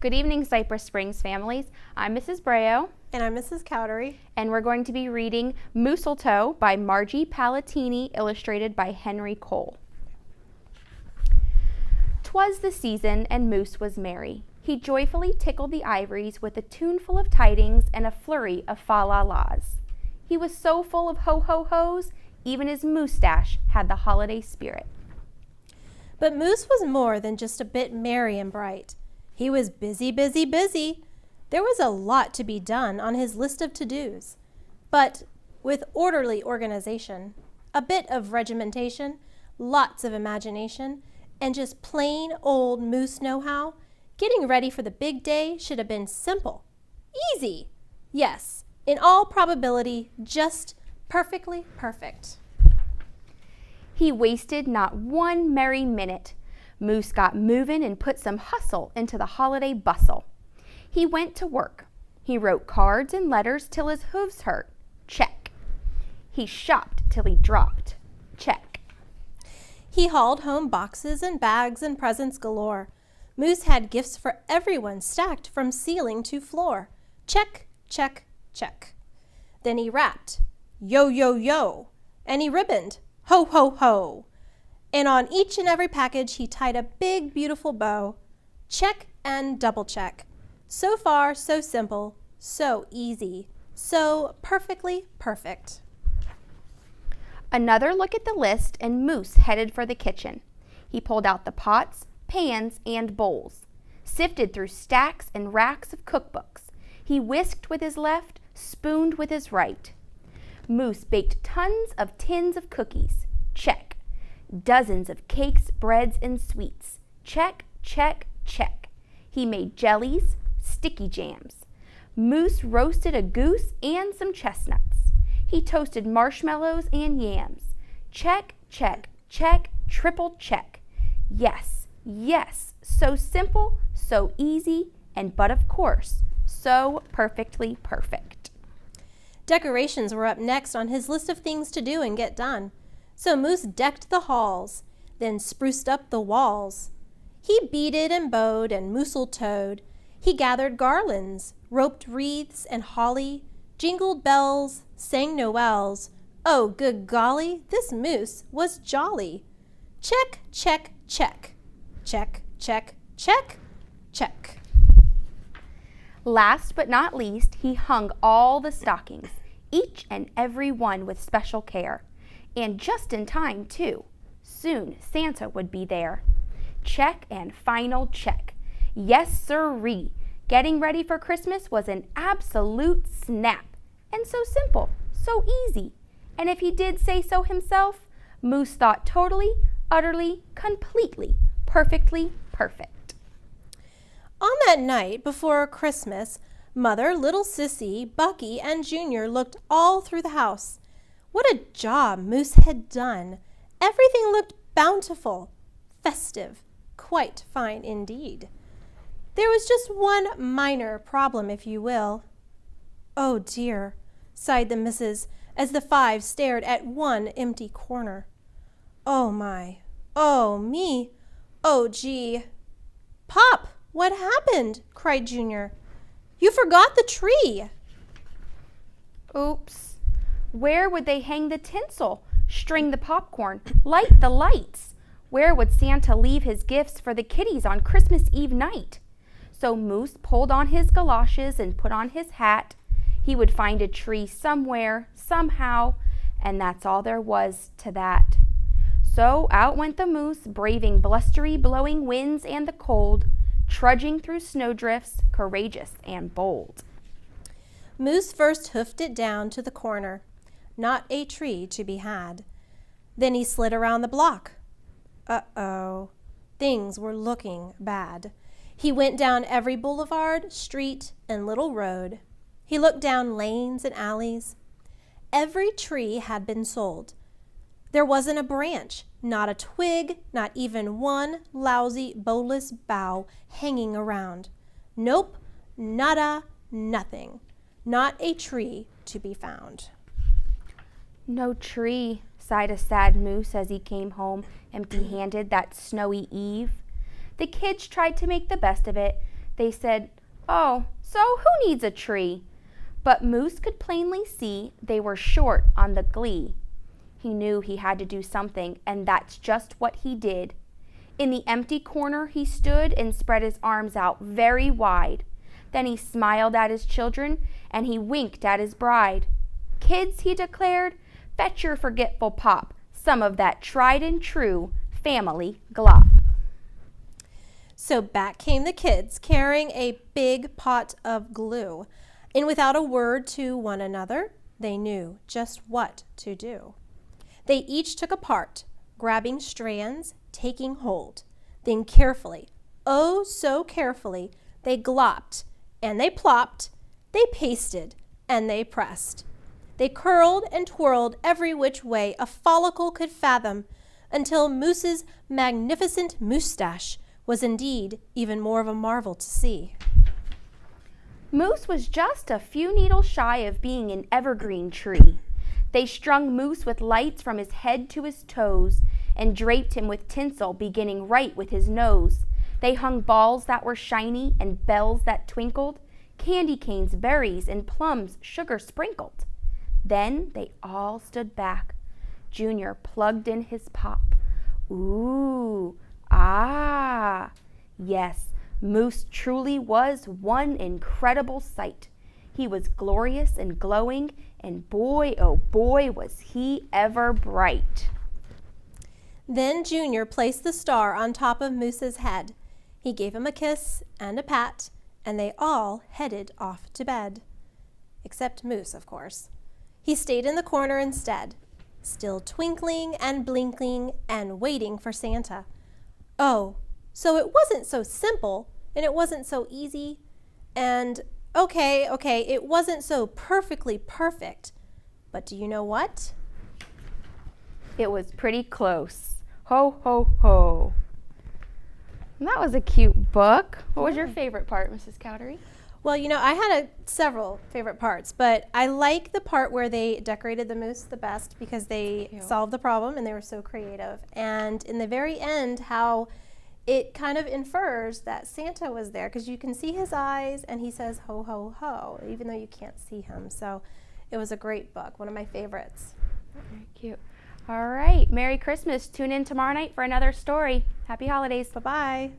Good evening, Cypress Springs families. I'm Mrs. Brao. And I'm Mrs. Cowdery. And we're going to be reading Mooseltoe by Margie Palatini, illustrated by Henry Cole. 'Twas the season, and Moose was merry. He joyfully tickled the ivories with a tuneful of tidings and a flurry of fa-la-las. He was so full of ho-ho-hos, even his moustache had the holiday spirit. But Moose was more than just a bit merry and bright. He was busy, busy, busy. There was a lot to be done on his list of to-dos. But with orderly organization, a bit of regimentation, lots of imagination, and just plain old Moose know-how, getting ready for the big day should have been simple, easy. Yes, in all probability, just perfectly perfect. He wasted not one merry minute. Moose got movin' and put some hustle into the holiday bustle. He went to work. He wrote cards and letters till his hooves hurt. Check. He shopped till he dropped. Check. He hauled home boxes and bags and presents galore. Moose had gifts for everyone stacked from ceiling to floor. Check, check, check. Then he wrapped, yo, yo, yo, and he ribboned, ho, ho, ho. And on each and every package, he tied a big, beautiful bow. Check and double check. So far, so simple, so easy, so perfectly perfect. Another look at the list, and Moose headed for the kitchen. He pulled out the pots, pans, and bowls, sifted through stacks and racks of cookbooks. He whisked with his left, spooned with his right. Moose baked tons of tins of cookies. Check. Dozens of cakes, breads, and sweets. Check, check, check. He made jellies, sticky jams. Moose roasted a goose and some chestnuts. He toasted marshmallows and yams. Check, check, check, triple check. Yes, yes, so simple, so easy, and but of course, so perfectly perfect. Decorations were up next on his list of things to do and get done. So Moose decked the halls, then spruced up the walls. He beaded and bowed and mooseltoed. He gathered garlands, roped wreaths and holly, jingled bells, sang noels. Oh, good golly, this Moose was jolly. Check, check, check. Check, check, check, check. Last but not least, he hung all the stockings, each and every one with special care. And just in time, too. Soon Santa would be there. Check and final check. Yes, sirree. Getting ready for Christmas was an absolute snap. And so simple, so easy. And if he did say so himself, Moose thought totally, utterly, completely, perfectly perfect. On that night before Christmas, Mother, little Sissy, Bucky, and Junior looked all through the house. What a job Moose had done. Everything looked bountiful, festive, quite fine indeed. There was just one minor problem, if you will. Oh dear, sighed the missus as the five stared at one empty corner. Oh my, oh me, oh gee. Pop, what happened? Cried Junior. You forgot the tree. Oops. Where would they hang the tinsel, string the popcorn, light the lights? Where would Santa leave his gifts for the kiddies on Christmas Eve night? So Moose pulled on his galoshes and put on his hat. He would find a tree somewhere, somehow, and that's all there was to that. So out went the Moose, braving blustery blowing winds and the cold, trudging through snowdrifts, courageous and bold. Moose first hoofed it down to the corner. Not a tree to be had. Then he slid around the block. Uh-oh, things were looking bad. He went down every boulevard, street, and little road. He looked down lanes and alleys. Every tree had been sold. There wasn't a branch, not a twig, not even one lousy, bowless bough hanging around. Nope, nada, nothing. Not a tree to be found. No tree, sighed a sad Moose as he came home empty-handed that snowy eve. The kids tried to make the best of it. They said, "Oh, so who needs a tree?" But Moose could plainly see they were short on the glee. He knew he had to do something, and that's just what he did. In the empty corner he stood and spread his arms out very wide. Then he smiled at his children, and he winked at his bride. "Kids," he declared, "fetch your forgetful pop, some of that tried and true family glop." So back came the kids, carrying a big pot of glue. And without a word to one another, they knew just what to do. They each took a part, grabbing strands, taking hold. Then carefully, oh so carefully, they glopped and they plopped, they pasted and they pressed. They curled and twirled every which way a follicle could fathom, until Moose's magnificent moustache was indeed even more of a marvel to see. Moose was just a few needles shy of being an evergreen tree. They strung Moose with lights from his head to his toes and draped him with tinsel beginning right with his nose. They hung balls that were shiny and bells that twinkled, candy canes, berries, and plums sugar sprinkled. Then they all stood back. Junior plugged in his pop. Ooh, ah, yes, Moose truly was one incredible sight. He was glorious and glowing, and boy, oh boy, was he ever bright. Then Junior placed the star on top of Moose's head. He gave him a kiss and a pat, and they all headed off to bed. Except Moose, of course. He stayed in the corner instead, still twinkling and blinking and waiting for Santa. Oh, so it wasn't so simple, and it wasn't so easy, and okay, it wasn't so perfectly perfect. But do you know what? It was pretty close. Ho, ho, ho. And that was a cute book. What was your favorite part, Mrs. Cowdery? Well, you know, I had several favorite parts, but I like the part where they decorated the moose the best because they solved the problem and they were so creative. And in the very end, how it kind of infers that Santa was there because you can see his eyes and he says ho, ho, ho, even though you can't see him. So it was a great book, one of my favorites. Very cute. All right, Merry Christmas. Tune in tomorrow night for another story. Happy holidays. Bye-bye.